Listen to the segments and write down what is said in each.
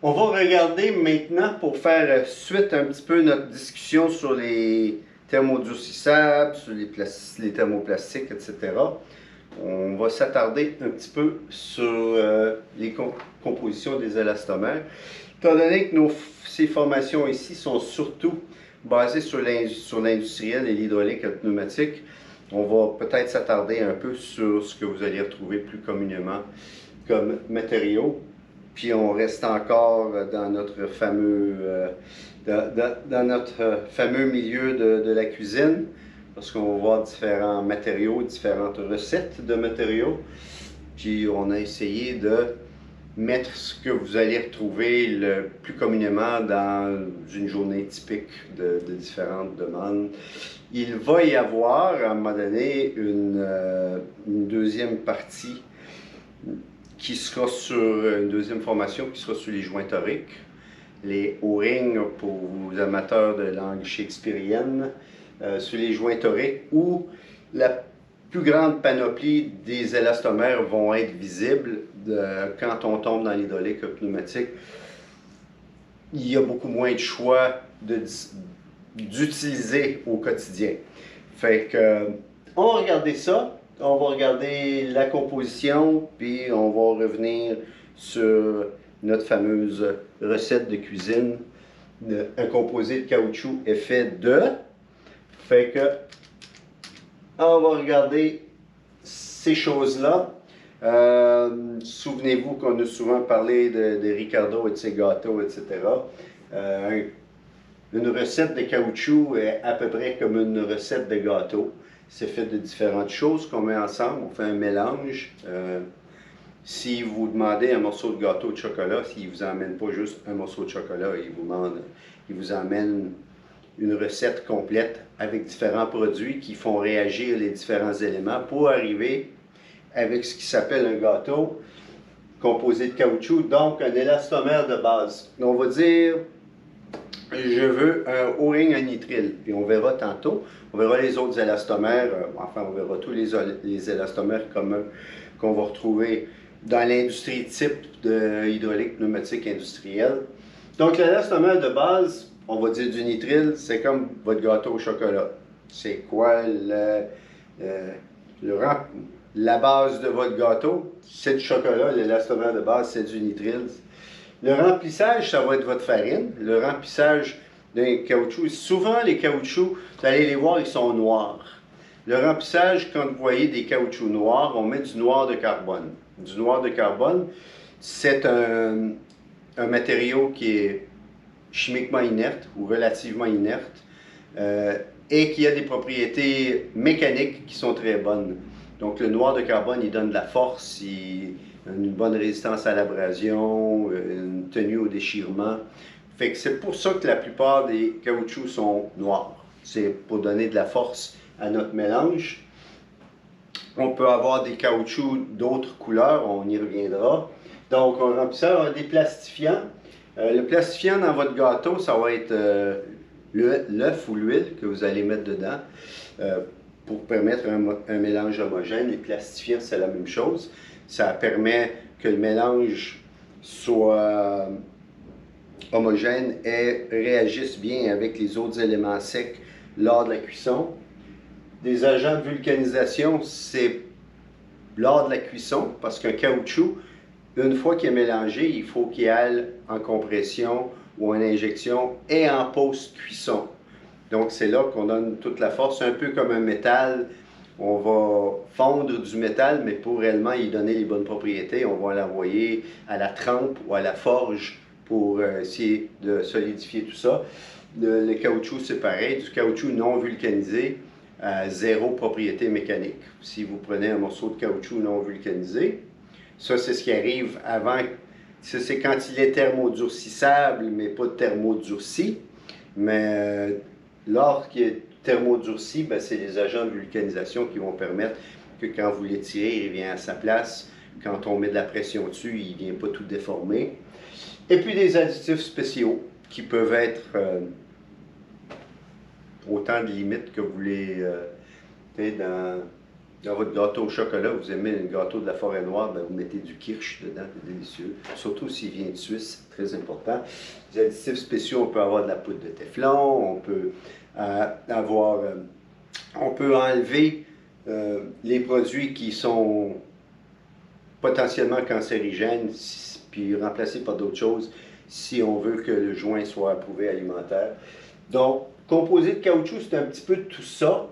On va regarder maintenant pour faire suite un petit peu notre discussion sur les thermodurcissables, sur les thermoplastiques, etc. On va s'attarder un petit peu sur les compositions des élastomères. Étant donné que ces formations ici sont surtout basées sur l'industriel et l'hydraulique et le pneumatique, on va peut-être s'attarder un peu sur ce que vous allez retrouver plus communément comme matériaux. Puis on reste encore dans notre fameux, milieu de la cuisine, parce qu'on va voir différents matériaux, différentes recettes de matériaux. Puis on a essayé de mettre ce que vous allez retrouver le plus communément dans une journée typique de différentes demandes. Il va y avoir, à un moment donné, une deuxième partie qui sera sur une deuxième formation qui sera sur les joints toriques, les O-rings pour vous amateurs de langue shakespearienne, sur les joints toriques où la plus grande panoplie des élastomères vont être visibles quand on tombe dans l'hydraulique pneumatique. Il y a beaucoup moins de choix d'utiliser au quotidien. Fait que, on va regarder ça. On va regarder la composition, puis on va revenir sur notre fameuse recette de cuisine. Un composé de caoutchouc est fait de. Fait que, on va regarder ces choses-là. Souvenez-vous qu'on a souvent parlé de Ricardo et de ses gâteaux, etc. Une recette de caoutchouc est à peu près comme une recette de gâteau. C'est fait de différentes choses qu'on met ensemble, on fait un mélange. Si vous demandez un morceau de gâteau de chocolat, s'il ne vous emmène pas juste un morceau de chocolat, il vous emmène une recette complète avec différents produits qui font réagir les différents éléments pour arriver avec ce qui s'appelle un gâteau composé de caoutchouc, donc un élastomère de base. On va dire, je veux un O-ring à nitrile, puis on verra tantôt, on verra les autres élastomères, enfin on verra tous les élastomères communs qu'on va retrouver dans l'industrie type de hydraulique pneumatique industrielle. Donc l'élastomère de base, on va dire du nitrile, c'est comme votre gâteau au chocolat. C'est quoi la base de votre gâteau? C'est du chocolat, l'élastomère de base, c'est du nitrile. Le remplissage, ça va être votre farine. Le remplissage d'un caoutchouc, souvent les caoutchoucs, vous allez les voir, ils sont noirs. Le remplissage, quand vous voyez des caoutchoucs noirs, on met du noir de carbone. Du noir de carbone, c'est un matériau qui est chimiquement inerte ou relativement inerte et qui a des propriétés mécaniques qui sont très bonnes. Donc le noir de carbone, il donne de la force, il une bonne résistance à l'abrasion, une tenue au déchirement. Fait que c'est pour ça que la plupart des caoutchoucs sont noirs. C'est pour donner de la force à notre mélange. On peut avoir des caoutchoucs d'autres couleurs, on y reviendra. Donc on remplit ça avec des plastifiants. Le plastifiant dans votre gâteau, ça va être l'œuf ou l'huile que vous allez mettre dedans pour permettre un mélange homogène. Les plastifiants, c'est la même chose. Ça permet que le mélange soit homogène et réagisse bien avec les autres éléments secs lors de la cuisson. Des agents de vulcanisation, c'est lors de la cuisson, parce qu'un caoutchouc, une fois qu'il est mélangé, il faut qu'il aille en compression ou en injection et en post-cuisson. Donc c'est là qu'on donne toute la force, un peu comme un métal. On va fondre du métal, mais pour réellement y donner les bonnes propriétés, on va l'envoyer à la trempe ou à la forge pour essayer de solidifier tout ça. Le caoutchouc, c'est pareil, du caoutchouc non vulcanisé à zéro propriété mécanique. Si vous prenez un morceau de caoutchouc non vulcanisé, ça c'est ce qui arrive avant, ça c'est quand il est thermodurcissable, mais pas thermodurci. Mais lorsqu'il est thermodurci, ben, c'est les agents de vulcanisation qui vont permettre que quand vous l'étirez, il revient à sa place. Quand on met de la pression dessus, il ne vient pas tout déformer. Et puis des additifs spéciaux qui peuvent être autant de limites que vous voulez dans Dans votre gâteau au chocolat, vous aimez un gâteau de la forêt noire, ben vous mettez du kirsch dedans, c'est délicieux. Surtout s'il vient de Suisse, c'est très important. Les additifs spéciaux, on peut avoir de la poudre de téflon, on peut on peut enlever les produits qui sont potentiellement cancérigènes, puis remplacer par d'autres choses si on veut que le joint soit approuvé alimentaire. Donc, composé de caoutchouc, c'est un petit peu tout ça.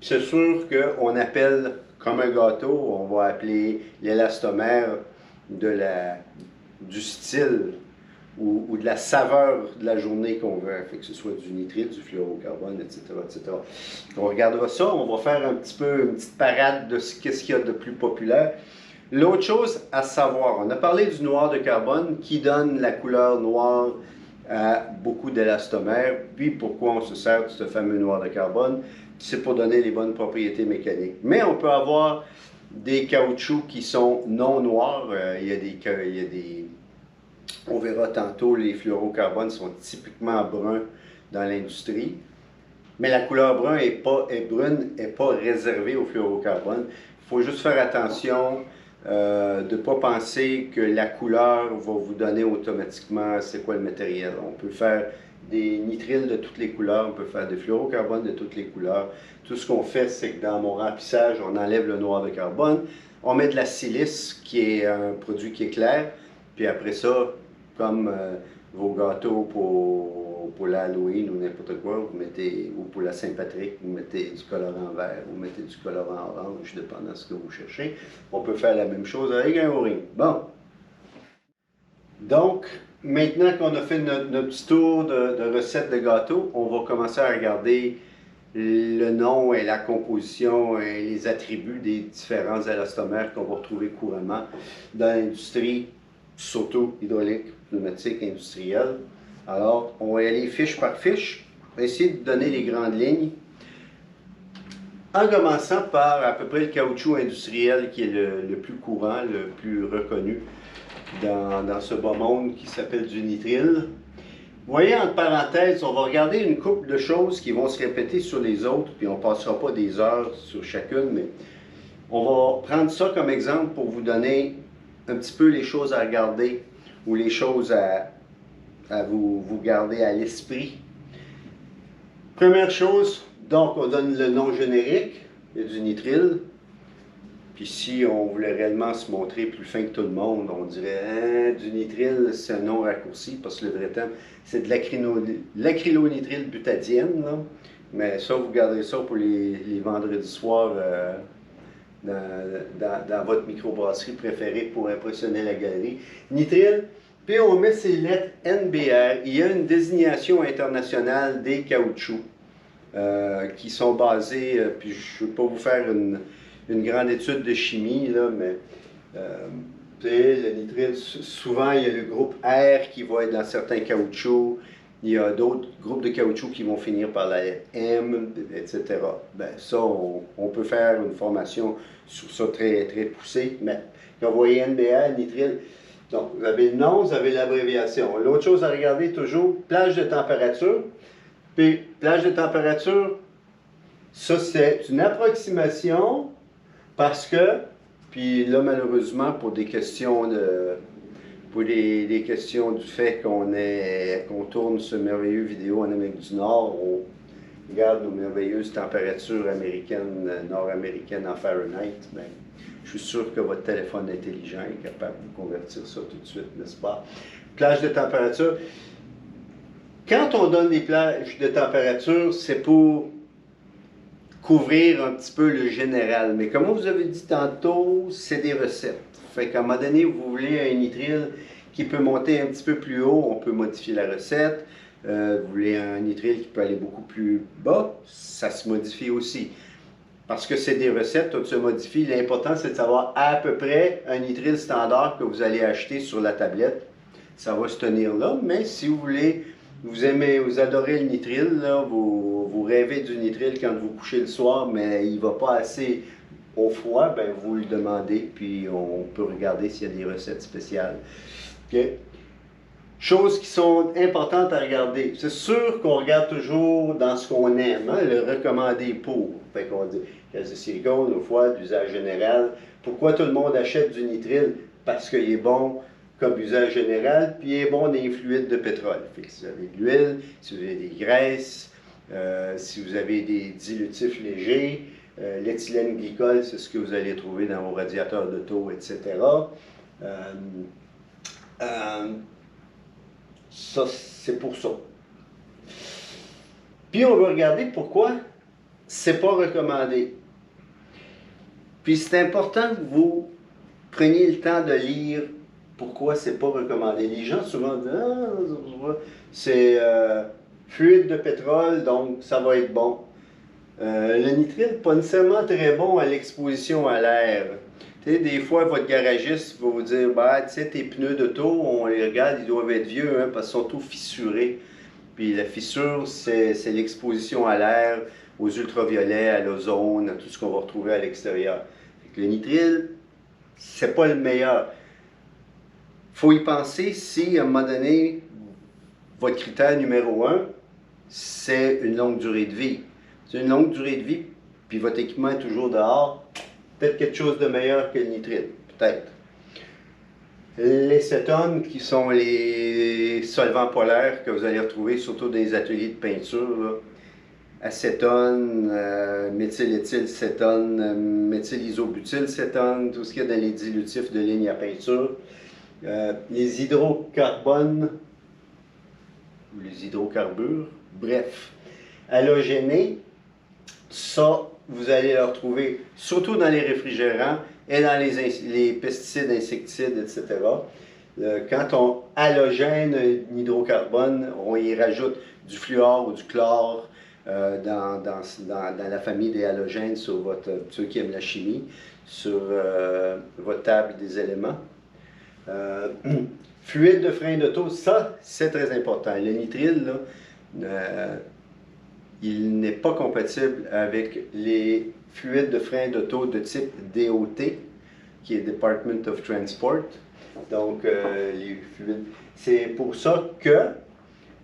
C'est sûr qu'on appelle comme un gâteau, on va appeler l'élastomère du style ou de la saveur de la journée qu'on veut, fait que ce soit du nitrite, du fluorocarbone, etc., etc. On regardera ça, on va faire un petit peu une petite parade de ce qu'il y a de plus populaire. L'autre chose à savoir, on a parlé du noir de carbone qui donne la couleur noire à beaucoup d'élastomères. Puis pourquoi on se sert de ce fameux noir de carbone? C'est pour donner les bonnes propriétés mécaniques. Mais on peut avoir des caoutchoucs qui sont non noirs. On verra tantôt, les fluorocarbones sont typiquement bruns dans l'industrie. Mais la couleur brune n'est pas réservée au fluorocarbone. Il faut juste faire attention de ne pas penser que la couleur va vous donner automatiquement c'est quoi le matériel. On peut faire des nitriles de toutes les couleurs, on peut faire des fluorocarbones de toutes les couleurs. Tout ce qu'on fait, c'est que dans mon remplissage, on enlève le noir de carbone, on met de la silice, qui est un produit qui est clair, puis après ça, comme vos gâteaux pour l'Halloween ou n'importe quoi, vous mettez, ou pour la Saint-Patrick, vous mettez du colorant vert, vous mettez du colorant orange, dépendant de ce que vous cherchez. On peut faire la même chose avec un O-ring. Bon. Donc, maintenant qu'on a fait notre petit tour de recettes de gâteaux, on va commencer à regarder le nom et la composition et les attributs des différents élastomères qu'on va retrouver couramment dans l'industrie, surtout hydraulique, pneumatique, industrielle. Alors, on va y aller fiche par fiche. On va essayer de donner les grandes lignes. En commençant par à peu près le caoutchouc industriel qui est le plus courant, le plus reconnu dans ce bas monde qui s'appelle du nitrile. Vous voyez, entre parenthèses, on va regarder une couple de choses qui vont se répéter sur les autres, puis on ne passera pas des heures sur chacune, mais on va prendre ça comme exemple pour vous donner un petit peu les choses à regarder ou les choses à vous garder à l'esprit. Première chose, donc on donne le nom générique, il y a du nitrile. Puis si on voulait réellement se montrer plus fin que tout le monde, on dirait du nitrile, c'est un nom raccourci, parce que le vrai terme, c'est de l'acrylonitrile butadiène. Là. Mais ça, vous garderez ça pour les vendredis soirs dans votre microbrasserie préférée pour impressionner la galerie. Nitrile, puis on met ces lettres NBR. Il y a une désignation internationale des caoutchoucs qui sont basés, puis je ne veux pas vous faire une grande étude de chimie, là, mais le nitrile, souvent il y a le groupe R qui va être dans certains caoutchoucs, il y a d'autres groupes de caoutchouc qui vont finir par la lettre M, etc. Ben, ça, on peut faire une formation sur ça très, très poussée, mais quand vous voyez NBR, nitrile, donc vous avez le nom, vous avez l'abréviation. L'autre chose à regarder toujours, plage de température. Puis, plage de température, ça c'est une approximation parce que, puis là malheureusement pour des questions des questions du fait qu'on tourne ce merveilleux vidéo en Amérique du Nord, on regarde nos merveilleuses températures américaines, nord-américaines en Fahrenheit, bien, je suis sûr que votre téléphone intelligent est capable de convertir ça tout de suite, n'est-ce pas? Plage de température. Quand on donne des plages de température, c'est pour couvrir un petit peu le général. Mais comme vous avez dit tantôt, c'est des recettes. Fait qu'à un moment donné, vous voulez un nitrile qui peut monter un petit peu plus haut, on peut modifier la recette. Vous voulez un nitrile qui peut aller beaucoup plus bas, ça se modifie aussi. Parce que c'est des recettes, tout se modifie. L'important, c'est de savoir à peu près un nitrile standard que vous allez acheter sur la tablette. Ça va se tenir là, mais si vous voulez... Vous adorez le nitrile, là, vous rêvez du nitrile quand vous couchez le soir, mais il ne va pas assez au froid, ben vous le demandez, puis on peut regarder s'il y a des recettes spéciales. Okay. Choses qui sont importantes à regarder. C'est sûr qu'on regarde toujours dans ce qu'on aime, hein, le recommandé pour. Fait qu'on dit gaz de silicone, au foie, d'usage général. Pourquoi tout le monde achète du nitrile? Parce qu'il est bon comme usage général, puis il est bon dans les fluides de pétrole. Fait que si vous avez de l'huile, si vous avez des graisses, si vous avez des dilutifs légers, l'éthylène glycol, c'est ce que vous allez trouver dans vos radiateurs d'auto, etc. Ça, c'est pour ça. Puis on va regarder pourquoi c'est pas recommandé. Puis c'est important que vous preniez le temps de lire pourquoi c'est pas recommandé. Les gens souvent disent ah, c'est fluide de pétrole, donc ça va être bon. Le nitrile, pas nécessairement très bon à l'exposition à l'air. Des fois, votre garagiste va vous dire bah, tu sais, tes pneus d'auto, on les regarde, ils doivent être vieux hein, parce qu'ils sont tout fissurés. Puis la fissure, c'est l'exposition à l'air, aux ultraviolets, à l'ozone, à tout ce qu'on va retrouver à l'extérieur. Le nitrile, c'est pas le meilleur. Il faut y penser si, à un moment donné, votre critère numéro 1, c'est une longue durée de vie. C'est une longue durée de vie, puis votre équipement est toujours dehors, peut-être quelque chose de meilleur que le nitrile, peut-être. Les cétones, qui sont les solvants polaires que vous allez retrouver surtout dans les ateliers de peinture, là. Acétone, méthyléthylcétone, méthylisobutylcétone, tout ce qu'il y a dans les dilutifs de ligne à peinture. Les hydrocarbones, ou les hydrocarbures, bref. Halogénés, ça, vous allez le retrouver surtout dans les réfrigérants et dans les pesticides, insecticides, etc. Quand on halogène un hydrocarbone, on y rajoute du fluor ou du chlore dans la famille des halogènes sur ceux qui aiment la chimie, sur votre table des éléments. Fluide de frein d'auto, ça, c'est très important. Le nitrile, là, il n'est pas compatible avec les fluides de frein d'auto de type DOT, qui est Department of Transport. Donc, les fluides. C'est pour ça que,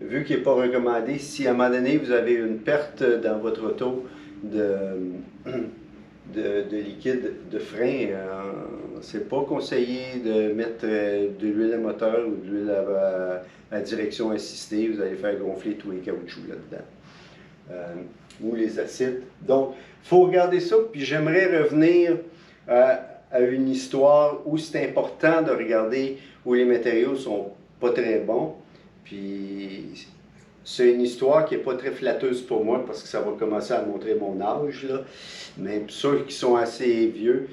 vu qu'il n'est pas recommandé, si à un moment donné vous avez une perte dans votre auto de liquide de frein, c'est pas conseillé de mettre de l'huile à moteur ou de l'huile à direction assistée. Vous allez faire gonfler tous les caoutchoucs là-dedans. Ou les acides. Donc, il faut regarder ça. Puis j'aimerais revenir à une histoire où c'est important de regarder où les matériaux sont pas très bons. Puis c'est une histoire qui n'est pas très flatteuse pour moi parce que ça va commencer à montrer mon âge, là. Mais pour ceux qui sont assez vieux,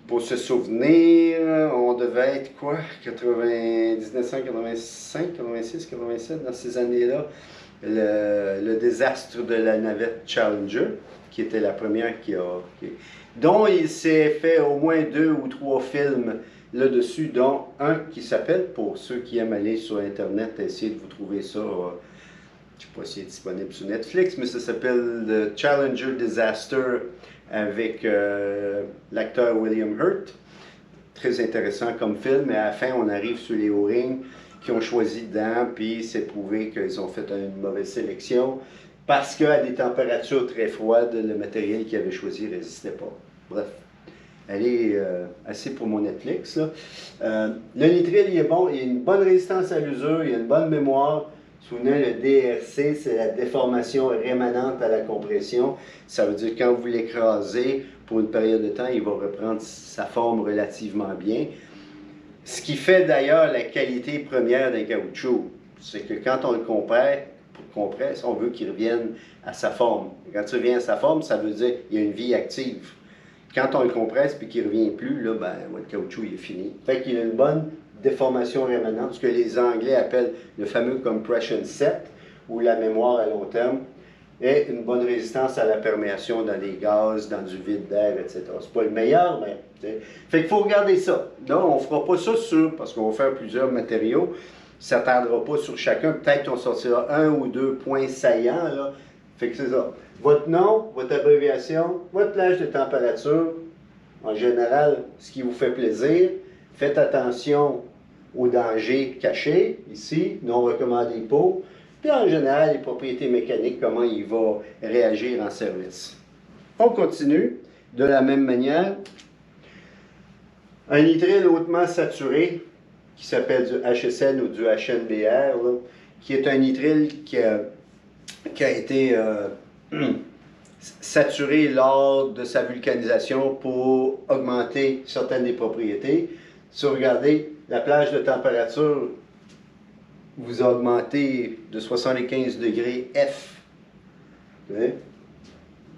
pour se souvenir, on devait être quoi? 1985, 86, 87, dans ces années-là. Le désastre de la navette Challenger, qui était la première dont il s'est fait au moins 2 ou 3 films là-dessus, dont un qui s'appelle, pour ceux qui aiment aller sur Internet, essayer de vous trouver ça, je ne sais pas si c'est disponible sur Netflix, mais ça s'appelle The Challenger Disaster avec l'acteur William Hurt. Très intéressant comme film, et à la fin, on arrive sur les O-rings qui ont choisi dedans, puis c'est prouvé qu'ils ont fait une mauvaise sélection parce qu'à des températures très froides, le matériel qu'ils avaient choisi ne résistait pas. Bref, allez, assez pour mon Netflix. Le nitrile, il est bon, il a une bonne résistance à l'usure, il a une bonne mémoire. Souvenez, le DRC, c'est la déformation rémanente à la compression. Ça veut dire que quand vous l'écrasez pour une période de temps, il va reprendre sa forme relativement bien. Ce qui fait d'ailleurs la qualité première d'un caoutchouc, c'est que quand on le compresse, on veut qu'il revienne à sa forme. Quand il revient à sa forme, ça veut dire qu'il y a une vie active. Quand on le compresse et qu'il ne revient plus, là, ben, votre caoutchouc il est fini. Fait qu'il a une bonne déformation rémanente, ce que les Anglais appellent le fameux compression set, ou la mémoire à long terme, et une bonne résistance à la perméation dans des gaz, dans du vide d'air, etc. C'est pas le meilleur, mais... Fait qu'il faut regarder ça. Non, on ne fera pas ça sur, parce qu'on va faire plusieurs matériaux, ça ne s'attardera pas sur chacun. Peut-être qu'on sortira 1 ou 2 points saillants, là. Fait que c'est ça. Votre nom, votre abréviation, votre plage de température, en général, ce qui vous fait plaisir. Faites attention aux dangers cachés, ici, non recommandés pour, puis en général, les propriétés mécaniques, comment il va réagir en service. On continue de la même manière. Un nitrile hautement saturé, qui s'appelle du HSN ou du HNBR, là, qui est un nitrile qui a été saturé lors de sa vulcanisation pour augmenter certaines des propriétés. Si vous regardez, la plage de température vous a augmenté de 75 degrés F. Ils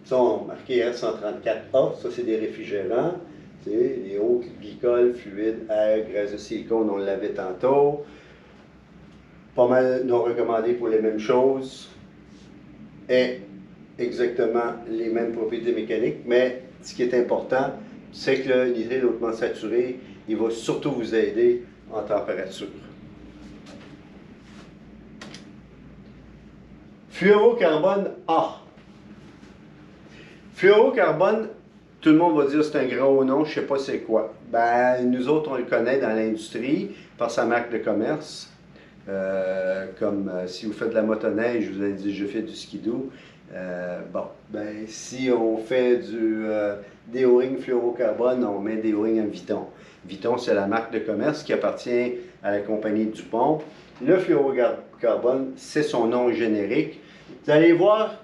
sont marqués R134A, ça c'est des réfrigérants. Les hauts glycols, fluides, air, graisse de silicone, on l'avait tantôt. Pas mal non recommandés pour les mêmes choses. Et exactement les mêmes propriétés mécaniques, mais ce qui est important, c'est que le nitrile hautement saturé, il va surtout vous aider en température. Fluorocarbone A. Fluorocarbone, tout le monde va dire c'est un gros nom, je ne sais pas c'est quoi. Ben, nous autres, on le connaît dans l'industrie par sa marque de commerce. Comme si vous faites de la motoneige, je vous ai dit je fais du skidoo. Bon, ben, si on fait du déo-ring fluorocarbone, on met déo-ring en Viton. Viton, c'est la marque de commerce qui appartient à la compagnie Dupont. Le fluorocarbone, c'est son nom générique. Vous allez voir,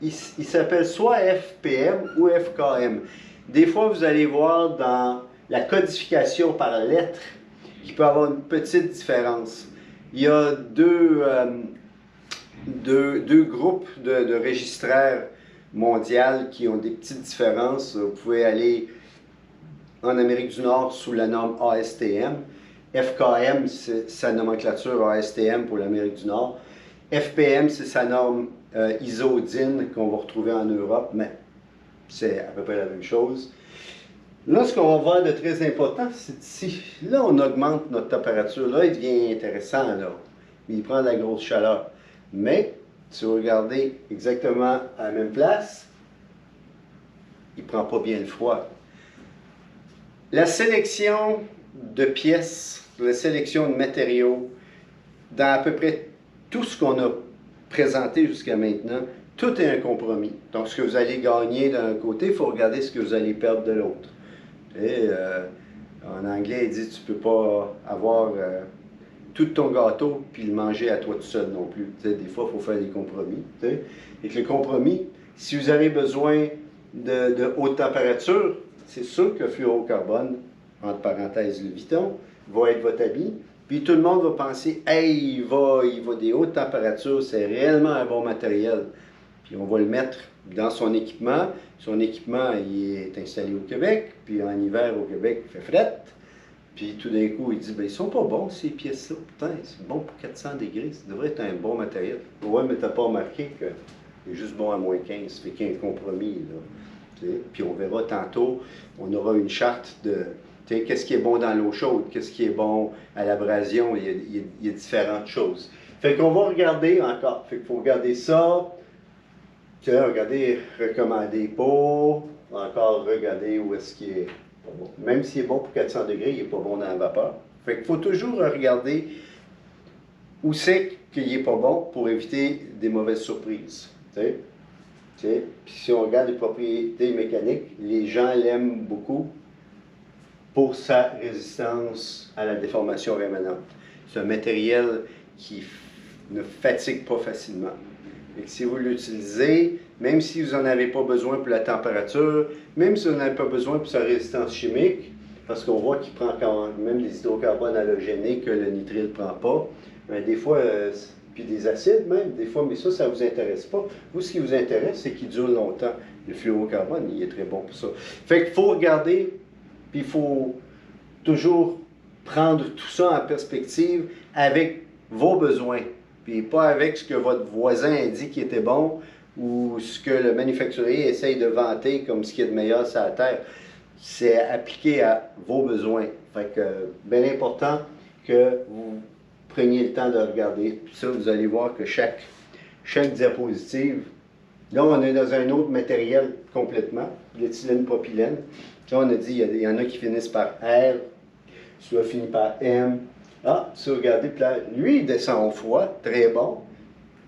il s'appelle soit FPM ou FKM. Des fois, vous allez voir dans la codification par lettre qu'il peut y avoir une petite différence. Il y a deux groupes de registraires mondiaux qui ont des petites différences. Vous pouvez aller en Amérique du Nord sous la norme ASTM. FKM, c'est sa nomenclature ASTM pour l'Amérique du Nord. FPM, c'est sa norme ISO-DIN qu'on va retrouver en Europe, mais c'est à peu près la même chose. Là, ce qu'on va voir de très important, c'est ici. Là, on augmente notre température. Là, il devient intéressant, là. Il prend de la grosse chaleur. Mais, si vous regardez exactement à la même place, il ne prend pas bien le froid. La sélection de pièces, la sélection de matériaux, dans à peu près tout ce qu'on a présenté jusqu'à maintenant, tout est un compromis. Donc, ce que vous allez gagner d'un côté, il faut regarder ce que vous allez perdre de l'autre. Et en anglais, il dit tu ne peux pas avoir tout ton gâteau puis le manger à toi tout seul non plus. T'sais, des fois, il faut faire des compromis. T'sais. Et que le compromis, si vous avez besoin de haute température, c'est sûr que le fluorocarbone, entre parenthèses le Viton, va être votre ami. Puis tout le monde va penser, hey, il va des hautes températures, c'est réellement un bon matériel. Puis on va le mettre dans son équipement. Son équipement, il est installé au Québec, puis en hiver au Québec, il fait fret. Puis tout d'un coup, il dit, ben ils sont pas bons ces pièces-là. Putain, c'est bon pour 400 degrés, ça devrait être un bon matériel. Ouais, mais t'as pas remarqué qu'il est juste bon à moins 15, ça fait qu'il y a un compromis, là. Puis on verra tantôt, on aura une charte de qu'est-ce qui est bon dans l'eau chaude, qu'est-ce qui est bon à l'abrasion, il y a différentes choses. Fait qu'on va regarder encore, fait qu'il faut regarder ça, regarder recommander pour, encore regarder où est-ce qu'il est pas bon. Même s'il est bon pour 400 degrés, il n'est pas bon dans la vapeur. Fait qu'il faut toujours regarder où c'est qu'il n'est pas bon pour éviter des mauvaises surprises. Puis si on regarde les propriétés mécaniques, les gens l'aiment beaucoup pour sa résistance à la déformation rémanente. C'est un matériel qui ne fatigue pas facilement. Et que si vous l'utilisez, même si vous n'en avez pas besoin pour la température, même si vous n'en avez pas besoin pour sa résistance chimique, parce qu'on voit qu'il prend quand même des hydrocarbones halogénés que le nitrile ne prend pas, mais des fois, puis des acides même, des fois, mais ça ne vous intéresse pas. Vous, ce qui vous intéresse, c'est qu'il dure longtemps. Le fluorocarbone, il est très bon pour ça. Fait qu'il faut regarder, puis il faut toujours prendre tout ça en perspective avec vos besoins, puis pas avec ce que votre voisin a dit qui était bon ou ce que le manufacturier essaye de vanter comme ce qui est de meilleur sur la terre. C'est appliqué à vos besoins. Fait que, bien important que vous preniez le temps de regarder. Puis ça, vous allez voir que chaque diapositive, là, on est dans un autre matériel complètement, l'éthylène propylène. Là, on a dit, il y en a qui finissent par R, soit fini par M. Ah, si vous regardez, puis là, lui, il descend au froid, très bon.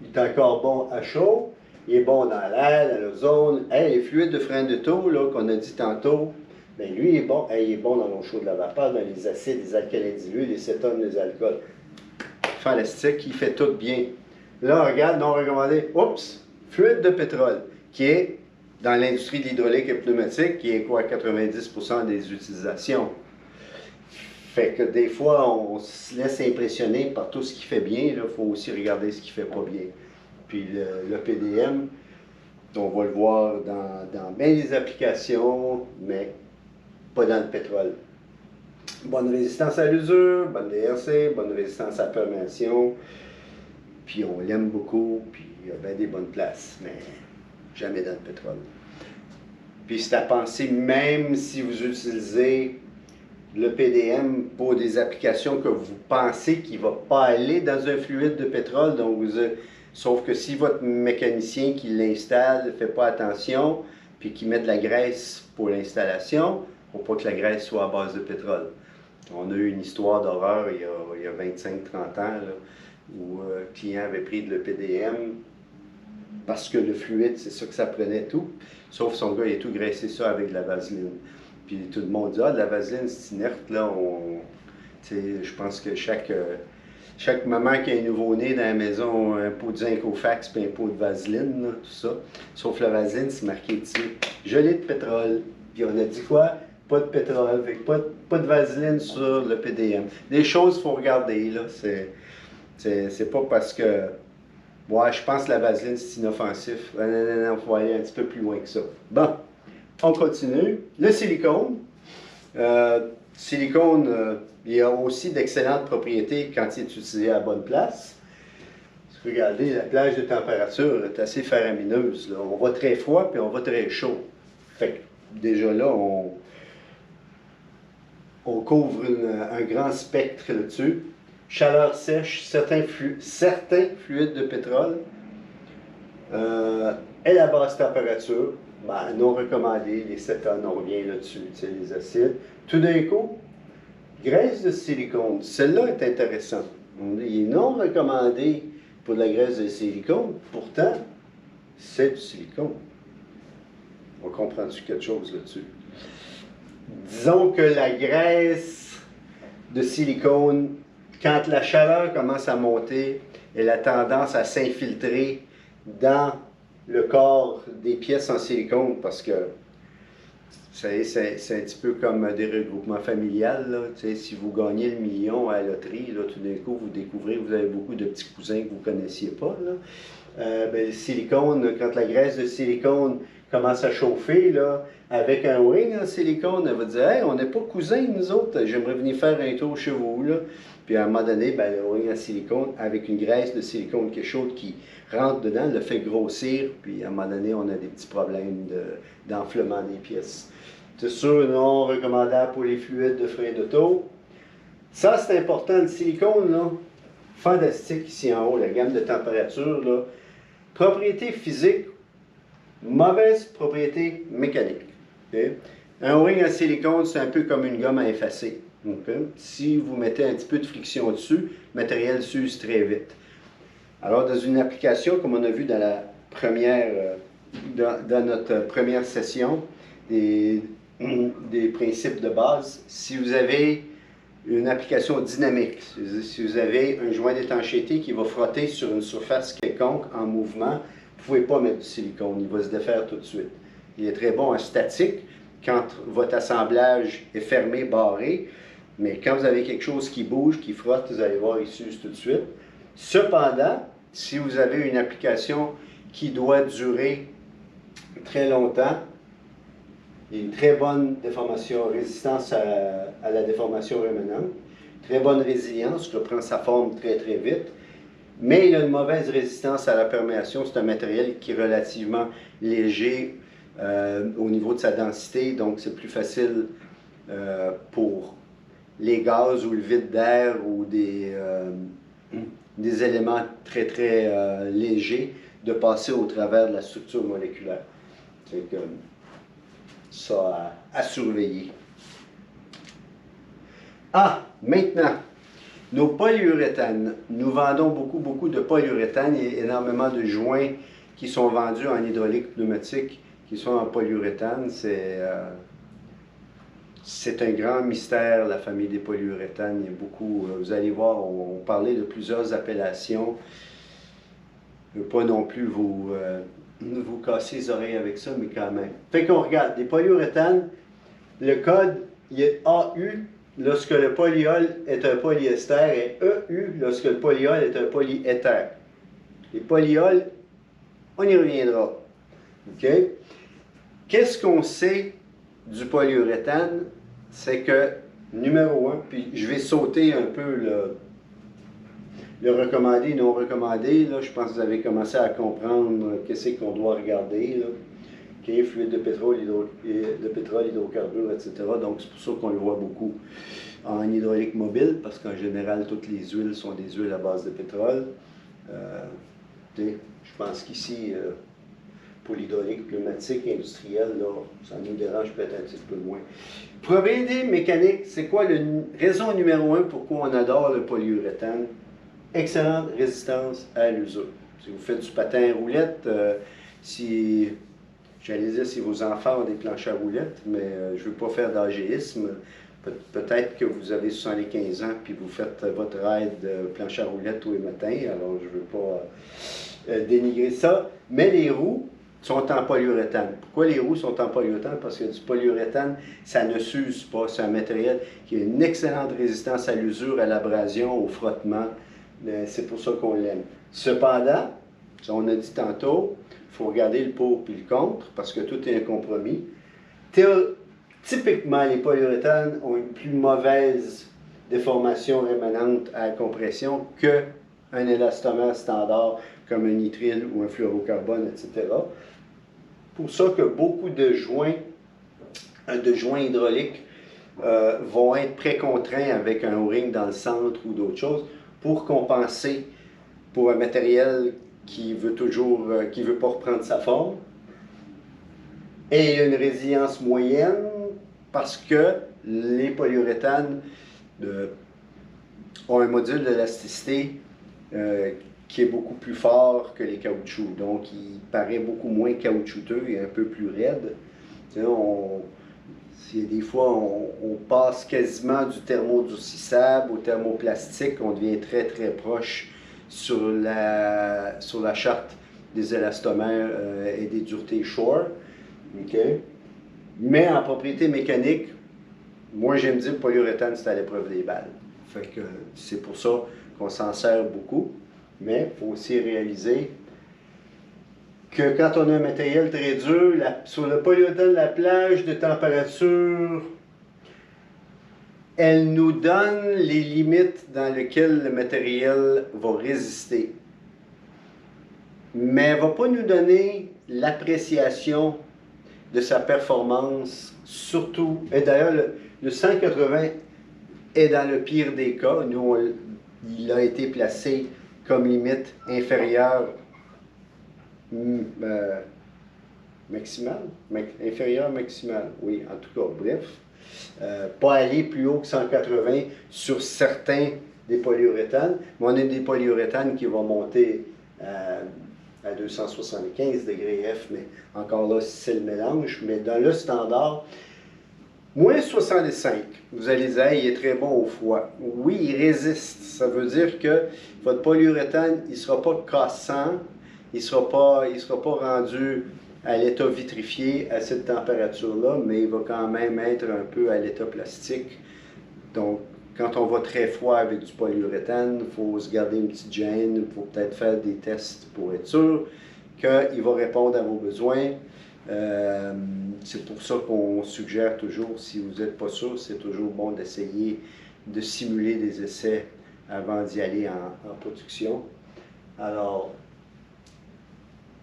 Il est encore bon à chaud. Il est bon dans l'air, dans l'ozone. Hey, les fluides de frein de taux, là, qu'on a dit tantôt, bien, lui, il est bon. Hey, il est bon dans l'eau chaude de la vapeur, dans les acides, les alcalins dilués, les cétones, les alcools. Fantastique, il fait tout bien. Là, on regarde, non recommandé. Oups! Fluide de pétrole, qui est dans l'industrie de l'hydraulique et pneumatique, qui est quoi, 90% des utilisations. Fait que des fois, on se laisse impressionner par tout ce qui fait bien. Il faut aussi regarder ce qui fait pas bien. Puis le PDM, on va le voir dans bien des applications, mais pas dans le pétrole. Bonne résistance à l'usure, bonne DRC, bonne résistance à la perméation. Puis on l'aime beaucoup, puis il y a bien des bonnes places, mais jamais dans le pétrole. Puis c'est à penser, même si vous utilisez le PDM pour des applications que vous pensez qu'il ne va pas aller dans un fluide de pétrole, donc sauf que si votre mécanicien qui l'installe ne fait pas attention, puis qui met de la graisse pour l'installation, il ne faut pas que la graisse soit à base de pétrole. On a eu une histoire d'horreur il y a 25-30 ans, là, où un client avait pris le PDM parce que le fluide, c'est ça que ça prenait tout. Sauf son gars, il a tout graissé ça avec de la vaseline. Puis tout le monde dit, ah, de la vaseline, c'est inerte, là. Je pense que chaque maman qui a un nouveau-né dans la maison a un pot de zinc au fax puis un pot de vaseline, là, tout ça. Sauf la vaseline, c'est marqué dessus. Gelée de pétrole. Puis on a dit quoi? Pas de pétrole, pas de vaseline sur le PDM. Des choses qu'il faut regarder, là. C'est pas parce que, ouais, je pense que la vaseline, c'est inoffensif. Non, il faut aller un petit peu plus loin que ça. Bon, on continue. Le silicone. Il y a aussi d'excellentes propriétés quand il est utilisé à la bonne place. Regardez, la plage de température est assez faramineuse, là. On va très froid, puis on va très chaud. Fait que déjà là, on couvre un grand spectre là-dessus. Chaleur sèche, certains fluides de pétrole. Et la basse température, ben, non recommandé, les cétones, on revient là-dessus, les acides. Tout d'un coup, graisse de silicone. Celle-là est intéressante. Il est non recommandé pour de la graisse de silicone, pourtant, c'est du silicone. On comprend-tu quelque chose là-dessus? Disons que la graisse de silicone, quand la chaleur commence à monter, elle a tendance à s'infiltrer dans le corps des pièces en silicone parce que vous savez, c'est un petit peu comme des regroupements familiales. Là. Si vous gagnez le million à la loterie, là, tout d'un coup, vous découvrez que vous avez beaucoup de petits cousins que vous ne connaissiez pas. Là. Le silicone, quand la graisse de silicone commence à chauffer, là, avec un ring en silicone, elle va dire « Hey, on n'est pas cousins, nous autres, j'aimerais venir faire un tour chez vous. » là. Puis à un moment donné, ben, le ring en silicone, avec une graisse de silicone qui est chaude, qui rentre dedans, le fait grossir, puis à un moment donné, on a des petits problèmes d'enflement des pièces. C'est sûr, non recommandable pour les fluides de frein d'auto. Ça, c'est important, le silicone, là, fantastique ici en haut, la gamme de température, là. Propriété physique, mauvaise propriété mécanique. Okay? Un ring en silicone, c'est un peu comme une gomme à effacer. Okay? Si vous mettez un petit peu de friction dessus, le matériel s'use très vite. Alors, dans une application, comme on a vu dans la première, dans notre première session, des principes de base, si vous avez une application dynamique, si vous avez un joint d'étanchéité qui va frotter sur une surface quelconque en mouvement, vous ne pouvez pas mettre du silicone, il va se défaire tout de suite. Il est très bon en statique, quand votre assemblage est fermé, barré, mais quand vous avez quelque chose qui bouge, qui frotte, vous allez voir, il s'use tout de suite. Cependant, si vous avez une application qui doit durer très longtemps, il y a une très bonne déformation, résistance à la déformation rémanente, très bonne résilience, qui reprend sa forme très très vite, mais il a une mauvaise résistance à la perméation. C'est un matériel qui est relativement léger au niveau de sa densité, donc c'est plus facile pour les gaz ou le vide d'air ou des éléments très très légers de passer au travers de la structure moléculaire. C'est comme ça à surveiller. Ah, maintenant, Nos polyuréthanes, nous vendons beaucoup de polyuréthane. Il y a énormément de joints qui sont vendus en hydraulique pneumatique qui sont en polyuréthane. C'est un grand mystère, la famille des polyuréthanes. Il y a beaucoup, vous allez voir, on parlait de plusieurs appellations. Je ne veux pas non plus vous casser les oreilles avec ça, mais quand même. Fait qu'on regarde, les polyuréthanes, le code, il est AU lorsque le polyol est un polyester et EU lorsque le polyol est un polyéther. Les polyols, on y reviendra. OK? Qu'est-ce qu'on sait du polyuréthane? C'est que, numéro 1, puis je vais sauter un peu le recommandé, non recommandé. Là, je pense que vous avez commencé à comprendre qu'est-ce qu'on doit regarder. Là. Okay, fluide de pétrole, hydrocarbures, etc. Donc, c'est pour ça qu'on le voit beaucoup en hydraulique mobile, parce qu'en général, toutes les huiles sont des huiles à base de pétrole. Je pense qu'ici, pour l'hydraulique pneumatique industrielle, là, ça nous dérange peut-être un petit peu moins. Propriété mécanique, c'est quoi la raison numéro 1 pourquoi on adore le polyuréthane? Excellente résistance à l'usure. Si vous faites du patin à roulettes, j'allais dire si vos enfants ont des planches à roulettes, mais je ne veux pas faire d'agéisme. Peut-être que vous avez 75 ans puis vous faites votre ride de planche à roulettes tous les matins, alors je ne veux pas dénigrer ça. Mais les roues sont en polyuréthane. Pourquoi les roues sont en polyuréthane? Parce que du polyuréthane, ça ne s'use pas. C'est un matériel qui a une excellente résistance à l'usure, à l'abrasion, au frottement. C'est pour ça qu'on l'aime. Cependant, on a dit tantôt, il faut regarder le pour et le contre, parce que tout est un compromis. Typiquement, les polyuréthanes ont une plus mauvaise déformation rémanente à la compression qu'un élastomère standard comme un nitrile ou un fluorocarbone, etc. Pour ça que beaucoup de joints hydrauliques vont être précontraints avec un O-ring dans le centre ou d'autres choses pour compenser pour un matériel qui veut pas reprendre sa forme. Et il y a une résilience moyenne parce que les polyuréthanes ont un module d'élasticité qui est beaucoup plus fort que les caoutchoucs. Donc, il paraît beaucoup moins caoutchouteux et un peu plus raide. Tu sais, des fois, on passe quasiment du thermodurcissable au thermoplastique. On devient très proche sur la charte des élastomères et des duretés Shore. Okay? Mais en propriété mécanique, moi j'aime dire que le polyuréthane c'est à l'épreuve des balles. Fait que c'est pour ça qu'on s'en sert beaucoup. Mais il faut aussi réaliser que quand on a un matériel très dur, sur le polyuréthane, la plage de température, elle nous donne les limites dans lesquelles le matériel va résister. Mais elle ne va pas nous donner l'appréciation de sa performance, surtout, et d'ailleurs le 180 est dans le pire des cas. Nous, il a été placé comme limite inférieure maximale, inférieure maximale, oui, en tout cas, bref. Pas aller plus haut que 180 sur certains des polyuréthanes, mais on a des polyuréthanes qui vont monter à 275 degrés F, mais encore là, c'est le mélange. Mais dans le standard, moins 65, vous allez dire, il est très bon au froid. Oui, il résiste. Ça veut dire que votre polyuréthane, il ne sera pas cassant, il ne sera pas rendu à l'état vitrifié à cette température-là, mais il va quand même être un peu à l'état plastique. Donc, quand on va très froid avec du polyuréthane, il faut se garder une petite gêne, il faut peut-être faire des tests pour être sûr qu'il va répondre à vos besoins. C'est pour ça qu'on suggère toujours, si vous n'êtes pas sûr, c'est toujours bon d'essayer de simuler des essais avant d'y aller en production. Alors,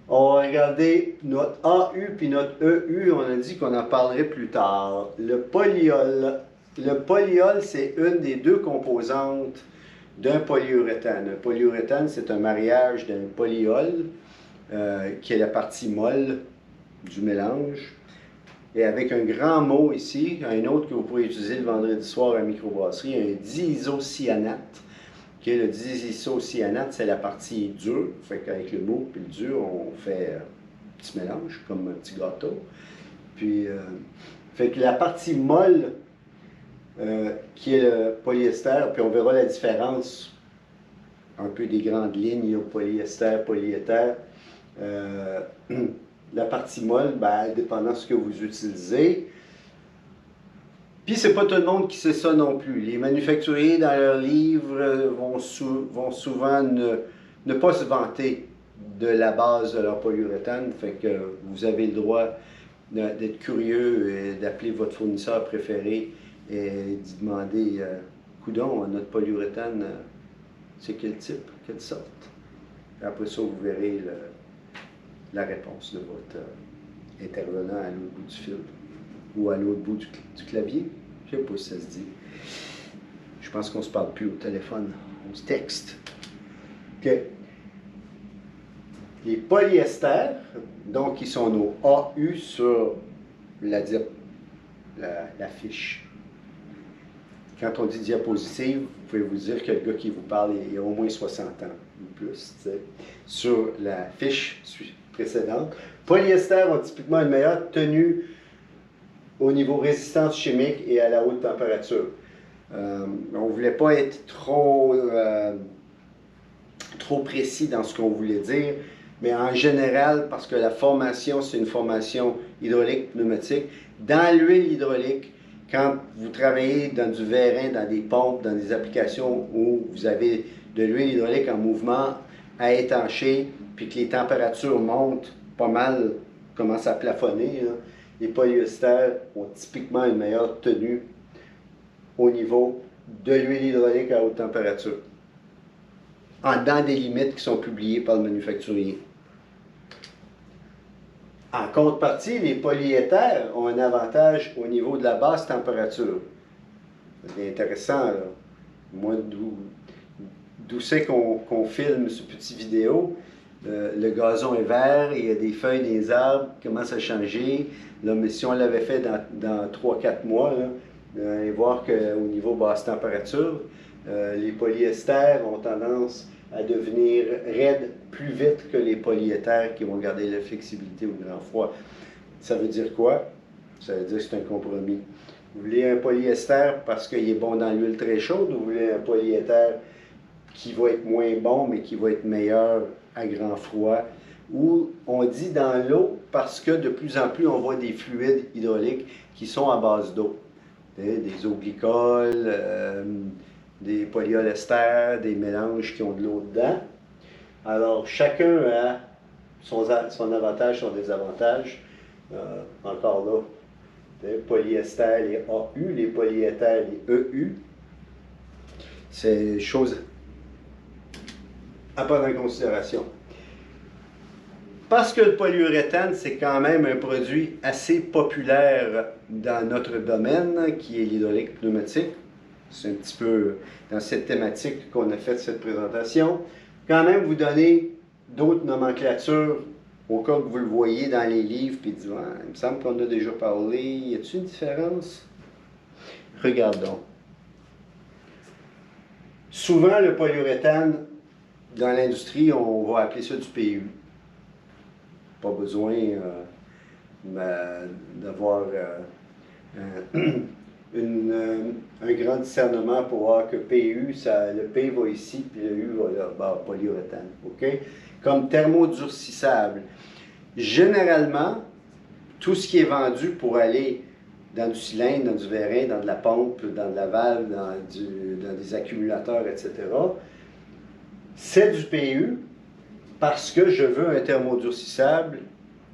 on va regarder notre AU puis notre EU, on a dit qu'on en parlerait plus tard. Le polyol. Le polyol, c'est une des deux composantes d'un polyuréthane. Un polyuréthane, c'est un mariage d'un polyol, qui est la partie molle du mélange. Et avec un grand mot ici, un autre que vous pourrez utiliser le vendredi soir à la microbrasserie, un diisocyanate. Okay, le disisocyanate, c'est la partie dure. Fait qu'avec le mou et le dur, on fait un petit mélange, comme un petit gâteau. Puis, fait que la partie molle, qui est le polyester, puis on verra la différence un peu des grandes lignes, polyester, polyéther. La partie molle, ben, dépendant de ce que vous utilisez. Puis c'est pas tout le monde qui sait ça non plus. Les manufacturiers, dans leurs livres, vont souvent ne pas se vanter de la base de leur polyuréthane. Fait que vous avez le droit d'être curieux et d'appeler votre fournisseur préféré et d'y demander coudon, notre polyuréthane, c'est quel type, quelle sorte. Et après ça, vous verrez la réponse de votre intervenant à l'autre bout du fil ou à l'autre bout du clavier. Je ne sais pas si ça se dit. Je pense qu'on ne se parle plus au téléphone, on se texte. OK. Les polyesters, donc qui sont nos AU sur la fiche. Quand on dit diapositive, vous pouvez vous dire que le gars qui vous parle, il a au moins 60 ans ou plus, t'sais, sur la fiche précédente. Polyester ont typiquement une meilleure tenue au niveau résistance chimique et à la haute température. On ne voulait pas être trop précis dans ce qu'on voulait dire, mais en général, parce que la formation, c'est une formation hydraulique pneumatique, dans l'huile hydraulique, quand vous travaillez dans du vérin, dans des pompes, dans des applications où vous avez de l'huile hydraulique en mouvement à étancher, puis que les températures montent pas mal, commencent à plafonner, là, les polyesters ont typiquement une meilleure tenue au niveau de l'huile hydraulique à haute température, dans des limites qui sont publiées par le manufacturier. En contrepartie, les polyéthers ont un avantage au niveau de la basse température. C'est intéressant, là. Moi, d'où c'est qu'on filme ce petit vidéo? Le gazon est vert, il y a des feuilles des arbres qui commencent à changer. Là, mais si on l'avait fait dans 3-4 mois, là, vous allez voir qu'au niveau basse température, les polyesters ont tendance à devenir raides plus vite que les polyéthers qui vont garder la flexibilité au grand froid. Ça veut dire quoi? Ça veut dire que c'est un compromis. Vous voulez un polyester parce qu'il est bon dans l'huile très chaude, ou vous voulez un polyéther qui va être moins bon, mais qui va être meilleur à grand froid, ou on dit dans l'eau parce que de plus en plus on voit des fluides hydrauliques qui sont à base d'eau. Des eaux glycoles, des polyolesters, des mélanges qui ont de l'eau dedans. Alors, chacun a son avantage, son désavantage. Encore là, les polyesters, les AU, les polyéthers, les EU. C'est une chose à prendre en considération. Parce que le polyuréthane, c'est quand même un produit assez populaire dans notre domaine, qui est l'hydraulique pneumatique. C'est un petit peu dans cette thématique qu'on a fait cette présentation. Quand même, vous donner d'autres nomenclatures au cas que vous le voyez dans les livres, puis dites, ah, il me semble qu'on a déjà parlé. Y a-t-il une différence? Regardons. Souvent, le polyuréthane, dans l'industrie, on va appeler ça du PU. Pas besoin d'avoir un grand discernement pour voir que PU, le P va ici, puis le U va là, bah, polyuréthane. OK? Comme thermodurcissable. Généralement, tout ce qui est vendu pour aller dans du cylindre, dans du vérin, dans de la pompe, dans de la valve, dans des accumulateurs, etc., c'est du PU parce que je veux un thermodurcissable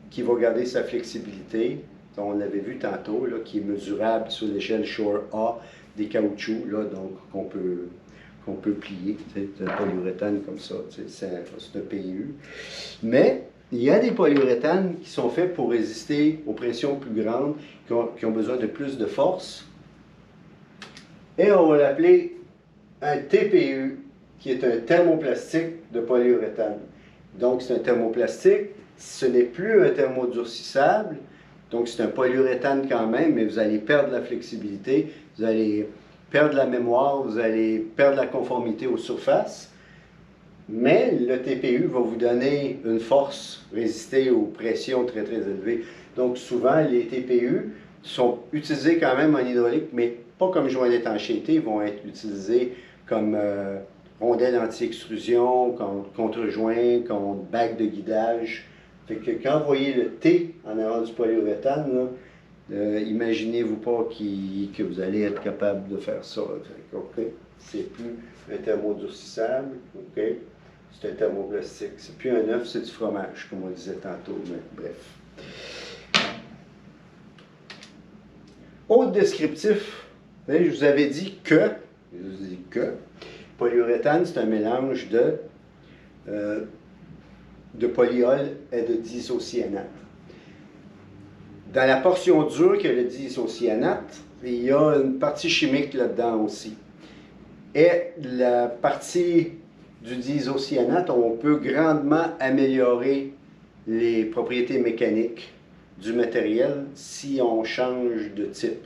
qui va garder sa flexibilité. On l'avait vu tantôt, là, qui est mesurable sur l'échelle Shore A des caoutchoucs, là, donc qu'on peut plier. C'est un polyuréthane comme ça, c'est un PU. Mais il y a des polyuréthanes qui sont faits pour résister aux pressions plus grandes, qui ont besoin de plus de force. Et on va l'appeler un TPU, qui est un thermoplastique de polyuréthane. Donc c'est un thermoplastique, ce n'est plus un thermodurcissable, donc c'est un polyuréthane quand même, mais vous allez perdre la flexibilité, vous allez perdre la mémoire, vous allez perdre la conformité aux surfaces. Mais le TPU va vous donner une force, résister aux pressions très très élevées. Donc souvent, les TPU sont utilisés quand même en hydraulique, mais pas comme joint d'étanchéité, ils vont être utilisés comme rondelles anti-extrusion, contre-joint, contre bague de guidage. Fait que quand vous voyez le T en avant du polyuréthane, imaginez-vous pas que vous allez être capable de faire ça. OK, c'est plus un thermodurcissable, OK, c'est un thermoplastique. C'est plus un œuf, c'est du fromage, comme on disait tantôt, mais bref. Autre descriptif, je vous avais dit que, polyuréthane, c'est un mélange de polyol et de diisocyanate. Dans la portion dure que le diisocyanate, il y a une partie chimique là-dedans aussi. Et la partie du diisocyanate, on peut grandement améliorer les propriétés mécaniques du matériel si on change de type.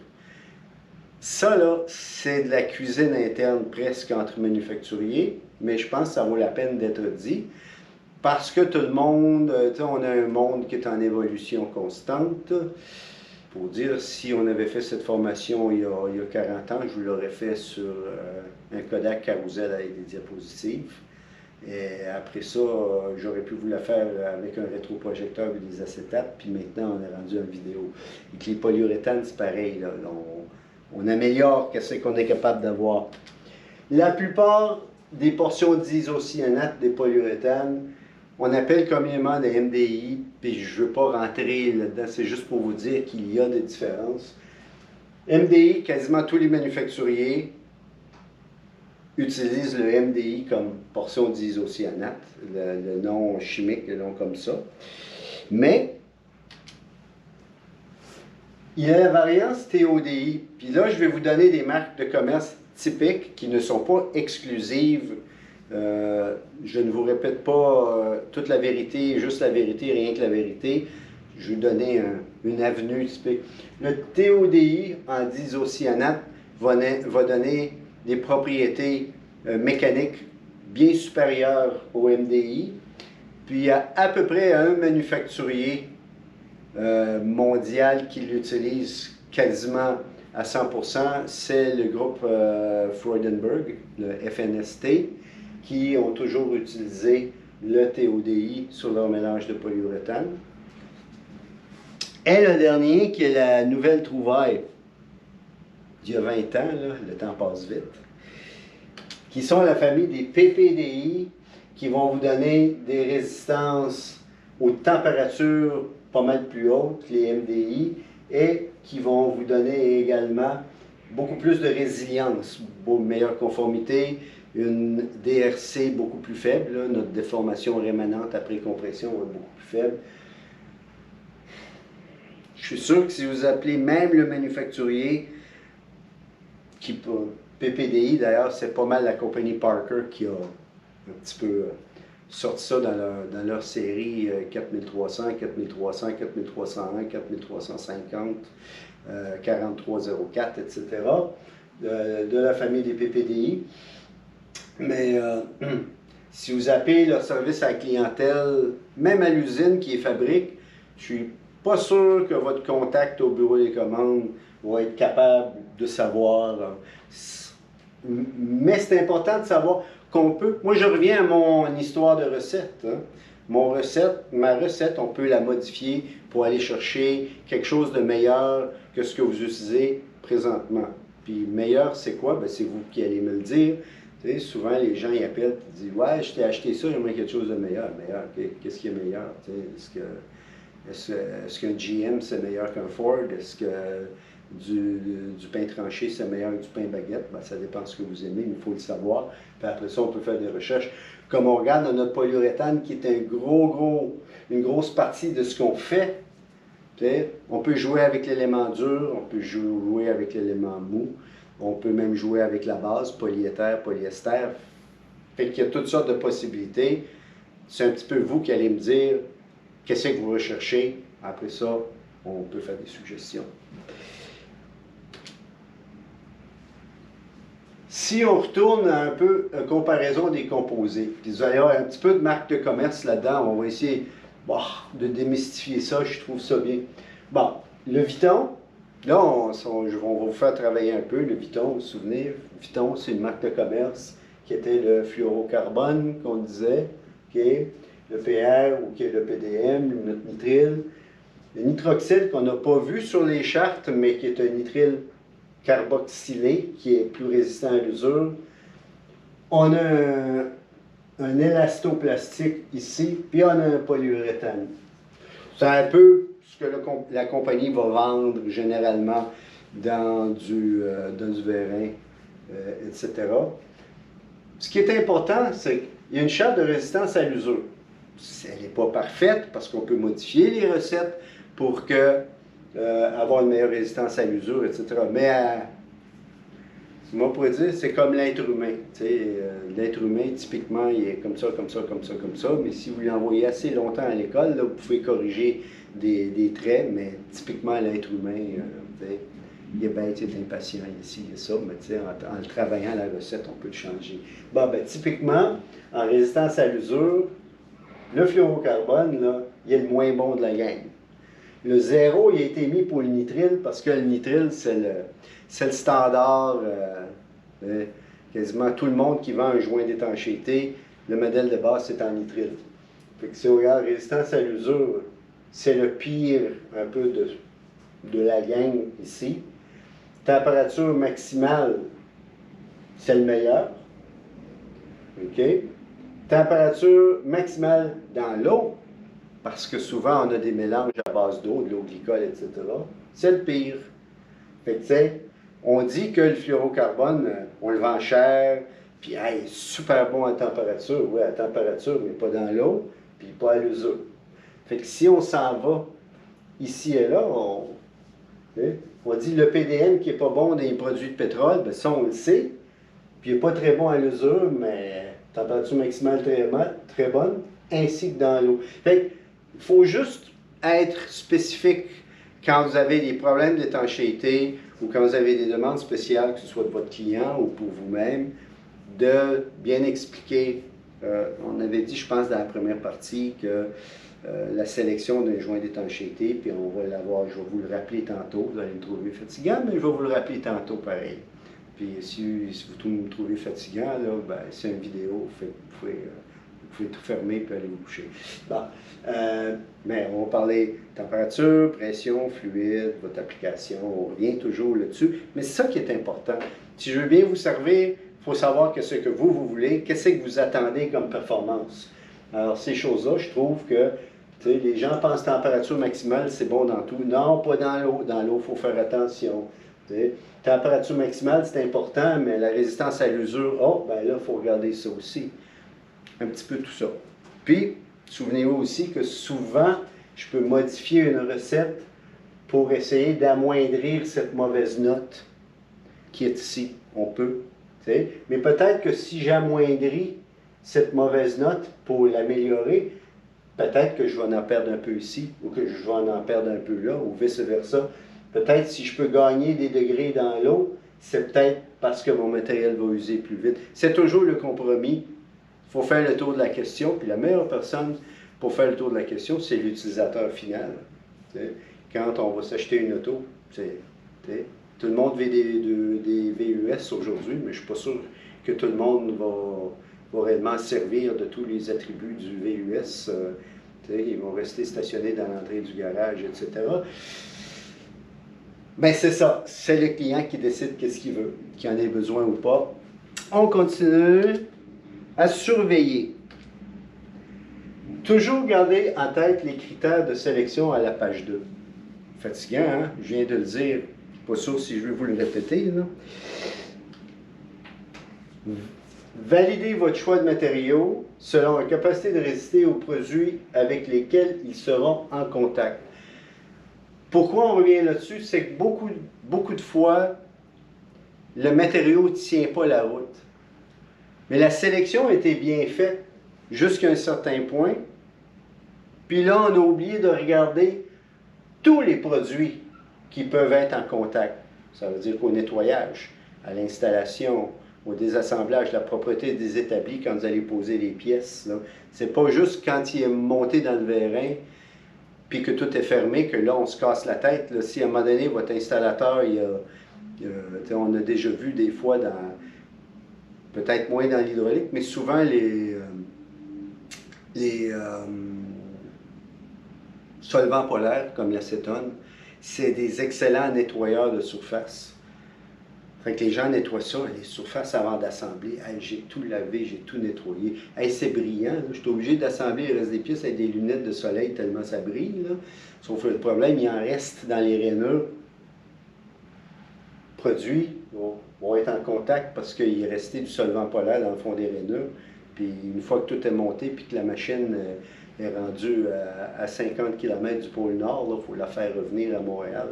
Ça, là, c'est de la cuisine interne presque entre manufacturiers, mais je pense que ça vaut la peine d'être dit. Parce que tout le monde, on a un monde qui est en évolution constante. Pour dire, si on avait fait cette formation il y a 40 ans, je vous l'aurais fait sur un Kodak Carousel avec des diapositives. Et après ça, j'aurais pu vous la faire avec un rétroprojecteur et des acétates, puis maintenant on est rendu en vidéo. Et que les polyuréthanes, c'est pareil, là, on améliore ce qu'on est capable d'avoir. La plupart des portions d'isocyanate des polyuréthanes, on appelle communément des MDI, puis je ne veux pas rentrer là-dedans, c'est juste pour vous dire qu'il y a des différences. MDI, quasiment tous les manufacturiers utilisent le MDI comme portion d'isocyanate, le nom chimique, le nom comme ça. Mais il y a la variance TODI, puis là je vais vous donner des marques de commerce typiques qui ne sont pas exclusives. Je ne vous répète pas toute la vérité, juste la vérité, rien que la vérité. Je vais vous donner une avenue typique. Le TODI en diisocyanate va donner des propriétés mécaniques bien supérieures au MDI. Puis il y a à peu près un manufacturier mondial qui l'utilise quasiment à 100%, c'est le groupe Freudenberg, le FNST, qui ont toujours utilisé le TODI sur leur mélange de polyuréthane. Et le dernier, qui est la nouvelle trouvaille d'il y a 20 ans, là, le temps passe vite, qui sont la famille des PPDI, qui vont vous donner des résistances aux températures pas mal plus hautes que les MDI, et qui vont vous donner également beaucoup plus de résilience, meilleure conformité, une DRC beaucoup plus faible, là, notre déformation rémanente après compression va être beaucoup plus faible. Je suis sûr que si vous appelez même le manufacturier, PPDI d'ailleurs, c'est pas mal la compagnie Parker qui a un petit peu sorti ça dans leur série 4300, 4300, 4301, 4350, 4304, etc. De la famille des PPDI. Mais si vous appelez leur service à la clientèle, même à l'usine qui les fabrique, je suis pas sûr que votre contact au bureau des commandes va être capable de savoir. Mais c'est important de savoir qu'on peut. Moi, je reviens à mon histoire de recette. Hein. Ma recette, on peut la modifier pour aller chercher quelque chose de meilleur que ce que vous utilisez présentement. Puis meilleur, c'est quoi? Ben, c'est vous qui allez me le dire. Tu sais, souvent, les gens y appellent et disent « Ouais, je t'ai acheté ça, j'aimerais quelque chose de meilleur. » Meilleur, qu'est-ce qui est meilleur? Tu sais, est-ce qu'un GM, c'est meilleur qu'un Ford? Est-ce que du pain tranché, c'est meilleur que du pain baguette? Ben, ça dépend de ce que vous aimez, mais il faut le savoir. Puis après ça, on peut faire des recherches. Comme on regarde dans notre polyuréthane, qui est une grosse partie de ce qu'on fait, on peut jouer avec l'élément dur, on peut jouer avec l'élément mou, on peut même jouer avec la base, polyéther, polyester. Fait qu'il y a toutes sortes de possibilités. C'est un petit peu vous qui allez me dire qu'est-ce que vous recherchez. Après ça, on peut faire des suggestions. Si on retourne un peu à comparaison des composés, puis vous allez avoir un petit peu de marque de commerce là-dedans, on va essayer de démystifier ça, je trouve ça bien. Bon, le Viton, là, on va vous faire travailler un peu. Le Viton, vous vous souvenez, Viton, c'est une marque de commerce qui était le fluorocarbone, qu'on disait, okay? Le PR ou le PDM, le nitrile. Le nitroxyle qu'on n'a pas vu sur les chartes, mais qui est un nitrile carboxylé, qui est plus résistant à l'usure. On a un élastoplastique ici, puis on a un polyuréthane. C'est un peu ce que la compagnie va vendre généralement dans du vérin, etc. Ce qui est important, c'est qu'il y a une charte de résistance à l'usure. Elle n'est pas parfaite parce qu'on peut modifier les recettes pour avoir une meilleure résistance à l'usure, etc. Mais moi, pour dire, c'est comme l'être humain. L'être humain, typiquement, il est comme ça, comme ça, comme ça, comme ça. Mais si vous l'envoyez assez longtemps à l'école, vous pouvez corriger des traits, mais typiquement, l'être humain, il est bête, il est impatient, ici, il y a ça, mais en le travaillant la recette, on peut le changer. Bon, ben, typiquement, en résistance à l'usure, le fluorocarbone, là, il est le moins bon de la gang. Le 0, il a été mis pour le nitrile parce que le nitrile, c'est le standard. Quasiment tout le monde qui vend un joint d'étanchéité, le modèle de base, c'est en nitrile. Fait que si on regarde résistance à l'usure, c'est le pire un peu de la gang ici. Température maximale, c'est le meilleur. OK? Température maximale dans l'eau, parce que souvent on a des mélanges à base d'eau, de l'eau glycol, etc. C'est le pire. Fait que, tu sais, on dit que le fluorocarbone, on le vend cher, puis hey, super bon à température. Oui, à température, mais pas dans l'eau, puis pas à l'usure. Fait que si on s'en va ici et là, on dit le PDM qui n'est pas bon dans les produits de pétrole, bien ça on le sait, puis il n'est pas très bon à l'usure, mais température maximale très bonne, ainsi que dans l'eau. Fait qu'il faut juste être spécifique quand vous avez des problèmes d'étanchéité ou quand vous avez des demandes spéciales, que ce soit de votre client ou pour vous-même, de bien expliquer. On avait dit, je pense, dans la première partie, que la sélection d'un joint d'étanchéité, puis on va l'avoir, je vais vous le rappeler tantôt, vous allez me trouver fatigant, mais je vais vous le rappeler tantôt pareil. Puis si vous me trouvez fatigant, là, ben, c'est une vidéo, vous pouvez tout fermer et aller vous coucher. Bon. Mais on va parler température, pression, fluide, votre application, on revient toujours là-dessus. Mais c'est ça qui est important. Si je veux bien vous servir, il faut savoir ce que vous voulez, qu'est-ce que vous attendez comme performance. Alors, ces choses-là, je trouve que les gens pensent température maximale, c'est bon dans tout. Non, pas dans l'eau. Dans l'eau, il faut faire attention. Température maximale, c'est important, mais la résistance à l'usure, ben là, il faut regarder ça aussi. Un petit peu tout ça. Puis, souvenez-vous aussi que souvent, je peux modifier une recette pour essayer d'amoindrir cette mauvaise note qui est ici. On peut. Mais peut-être que si j'amoindris cette mauvaise note pour l'améliorer, peut-être que je vais en perdre un peu ici, ou que je vais en perdre un peu là, ou vice-versa. Peut-être si je peux gagner des degrés dans l'eau, c'est peut-être parce que mon matériel va user plus vite. C'est toujours le compromis. Il faut faire le tour de la question, puis la meilleure personne pour faire le tour de la question, c'est l'utilisateur final. Quand on va s'acheter une auto, tout le monde veut des VUS aujourd'hui, mais je ne suis pas sûr que tout le monde va réellement servir de tous les attributs du VUS. Ils vont rester stationnés dans l'entrée du garage, etc. Bien, c'est ça. C'est le client qui décide qu'est-ce qu'il veut, qu'il en ait besoin ou pas. On continue à surveiller. Toujours garder en tête les critères de sélection à la page 2. Fatigant, hein? Je viens de le dire. Pas sûr si je vais vous le répéter, là. Validez votre choix de matériaux selon la capacité de résister aux produits avec lesquels ils seront en contact. Pourquoi on revient là-dessus? C'est que beaucoup de fois, le matériau ne tient pas la route. Mais la sélection était bien faite jusqu'à un certain point. Puis là, on a oublié de regarder tous les produits qui peuvent être en contact. Ça veut dire qu'au nettoyage, à l'installation, au désassemblage, la propreté des établis quand vous allez poser les pièces. C'est pas juste quand il est monté dans le vérin, puis que tout est fermé, que là, on se casse la tête. Là. Si à un moment donné, votre installateur, on a déjà vu des fois, peut-être moins dans l'hydraulique, mais souvent les solvants polaires, comme l'acétone, c'est des excellents nettoyeurs de surface. Fait que les gens nettoient ça, les surfaces avant d'assembler. Hey, j'ai tout lavé, j'ai tout nettoyé. Hey, c'est brillant. Je suis obligé d'assembler le reste des pièces avec des lunettes de soleil tellement ça brille. Là. Sauf que le problème, il en reste dans les rainures. Produits vont être en contact parce qu'il est resté du solvant polaire dans le fond des rainures. Puis une fois que tout est monté, puis que la machine est rendue à 50 km du pôle Nord, il faut la faire revenir à Montréal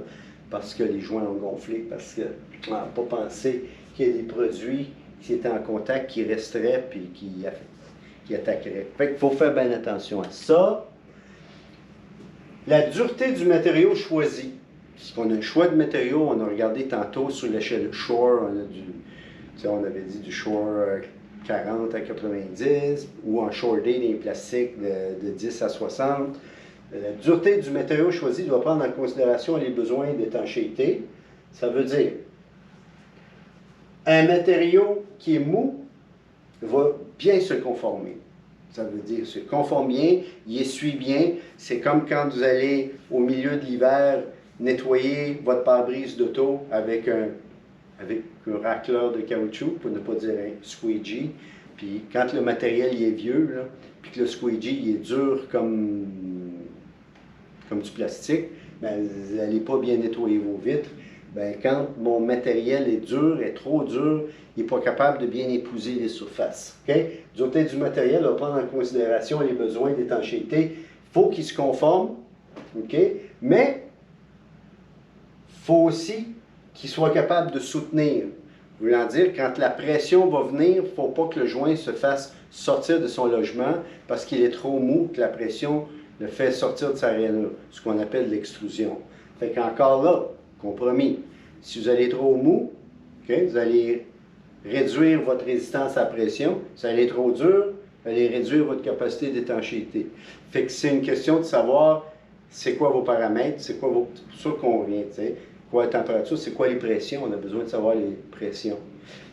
parce que les joints ont gonflé, parce qu'on n'a pas pensé qu'il y a des produits qui étaient en contact, qui resteraient, puis qui attaqueraient. Fait qu'il faut faire bien attention à ça. La dureté du matériau choisi. Parce qu'on a un choix de matériaux, on a regardé tantôt sur l'échelle Shore, on avait dit du Shore 40 à 90, ou en Shore Day, des plastiques de 10 à 60. La dureté du matériau choisi doit prendre en considération les besoins d'étanchéité. Ça veut dire, un matériau qui est mou va bien se conformer. Ça veut dire, se conforme bien, il essuie bien. C'est comme quand vous allez, au milieu de l'hiver, nettoyer votre pare-brise d'auto avec un racleur de caoutchouc, pour ne pas dire un squeegee. Puis quand le matériel il est vieux, là, puis que le squeegee il est dur comme du plastique, ben, vous n'allez pas bien nettoyer vos vitres. Ben, quand mon matériel est trop dur, il n'est pas capable de bien épouser les surfaces. Okay? Dureté du matériel va prendre en considération les besoins d'étanchéité. Il faut qu'il se conforme, okay? Mais il faut aussi qu'il soit capable de soutenir. Voulant dire, quand la pression va venir, il ne faut pas que le joint se fasse sortir de son logement parce qu'il est trop mou, que la pression le fait sortir de sa rainure, ce qu'on appelle l'extrusion. Fait qu'encore là, compromis, si vous allez trop mou, okay, vous allez réduire votre résistance à la pression. Si vous allez trop dur, vous allez réduire votre capacité d'étanchéité. Fait que c'est une question de savoir c'est quoi vos paramètres, c'est quoi pour ça qu'on vient, tu sais. Quoi la température, c'est quoi les pressions, on a besoin de savoir les pressions.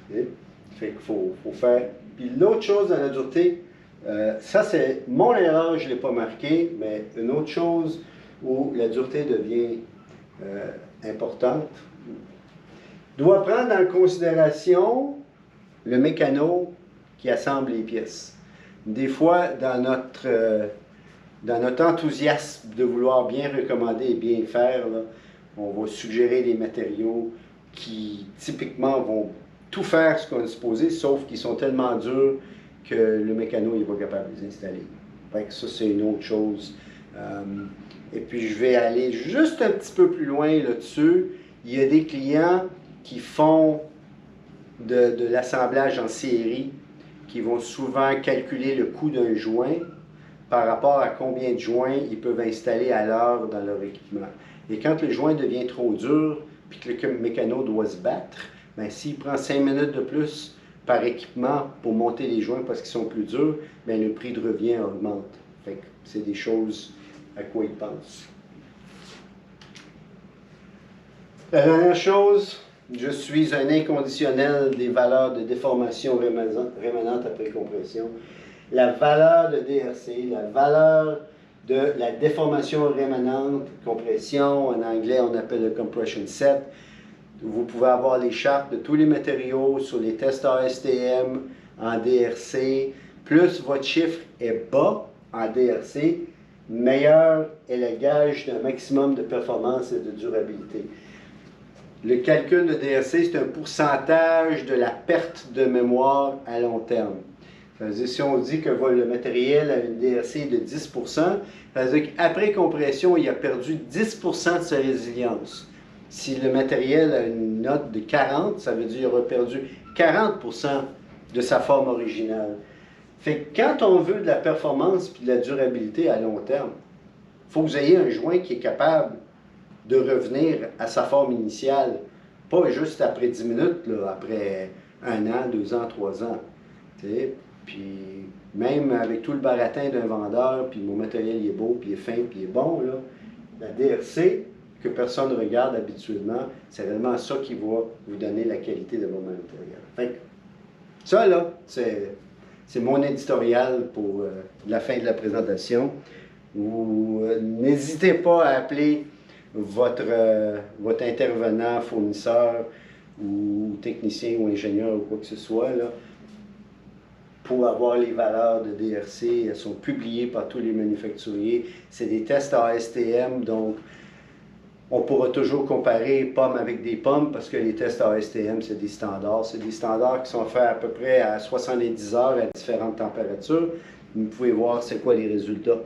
Okay? Fait qu'il faut faire. Puis l'autre chose dans la dureté, ça c'est mon erreur, je ne l'ai pas marqué, mais une autre chose où la dureté devient importante, doit prendre en considération le mécano qui assemble les pièces. Des fois, dans notre enthousiasme de vouloir bien recommander et bien faire, là, on va suggérer des matériaux qui, typiquement, vont tout faire ce qu'on est supposé, sauf qu'ils sont tellement durs que le mécano n'est pas capable de les installer. Fait que ça, c'est une autre chose. Et puis, je vais aller juste un petit peu plus loin là-dessus. Il y a des clients qui font de l'assemblage en série, qui vont souvent calculer le coût d'un joint par rapport à combien de joints ils peuvent installer à l'heure dans leur équipement. Et quand le joint devient trop dur, puis que le mécano doit se battre, bien, s'il prend 5 minutes de plus par équipement pour monter les joints parce qu'ils sont plus durs, bien, le prix de revient augmente. Fait que c'est des choses à quoi ils pensent. La dernière chose, je suis un inconditionnel des valeurs de déformation rémanente après compression. La valeur de DRC, la valeur de la déformation rémanente, compression, en anglais on appelle le compression set. Vous pouvez avoir les chartes de tous les matériaux sur les tests ASTM en DRC. Plus votre chiffre est bas en DRC, meilleur est le gage d'un maximum de performance et de durabilité. Le calcul de DRC, c'est un pourcentage de la perte de mémoire à long terme. Ça veut dire, si on dit que le matériel a une DRC de 10%, ça veut dire qu'après compression, il a perdu 10% de sa résilience. Si le matériel a une note de 40, ça veut dire qu'il aura perdu 40% de sa forme originale. Fait que quand on veut de la performance et de la durabilité à long terme, il faut que vous ayez un joint qui est capable de revenir à sa forme initiale, pas juste après 10 minutes, là, après 1 an, 2 ans, 3 ans. T'sais. Puis même avec tout le baratin d'un vendeur, puis mon matériel il est beau, puis il est fin, puis il est bon, là, la DRC, que personne ne regarde habituellement, c'est réellement ça qui va vous donner la qualité de votre matériel. Fait que, ça, là, c'est mon éditorial pour la fin de la présentation. N'hésitez pas à appeler votre intervenant, fournisseur, ou technicien, ou ingénieur, ou quoi que ce soit, là, pour avoir les valeurs de DRC. Elles sont publiées par tous les manufacturiers. C'est des tests ASTM, donc on pourra toujours comparer pommes avec des pommes parce que les tests ASTM, c'est des standards. C'est des standards qui sont faits à peu près à 70 heures à différentes températures. Vous pouvez voir c'est quoi les résultats.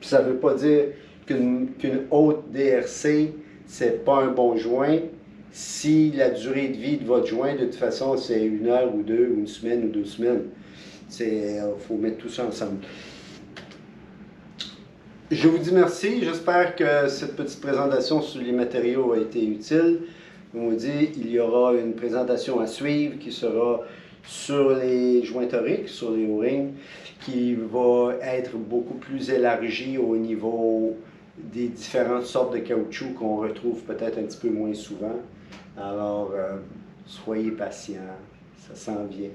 Puis ça ne veut pas dire qu'une haute DRC, c'est pas un bon joint. Si la durée de vie de votre joint, de toute façon, c'est 1 heure ou 2, ou 1 semaine ou 2 semaines. Il faut mettre tout ça ensemble. Je vous dis merci. J'espère que cette petite présentation sur les matériaux a été utile. Je vous dis, il y aura une présentation à suivre qui sera sur les joints toriques, sur les O-rings, qui va être beaucoup plus élargie au niveau des différentes sortes de caoutchouc qu'on retrouve peut-être un petit peu moins souvent. Alors, soyez patients, ça s'en vient.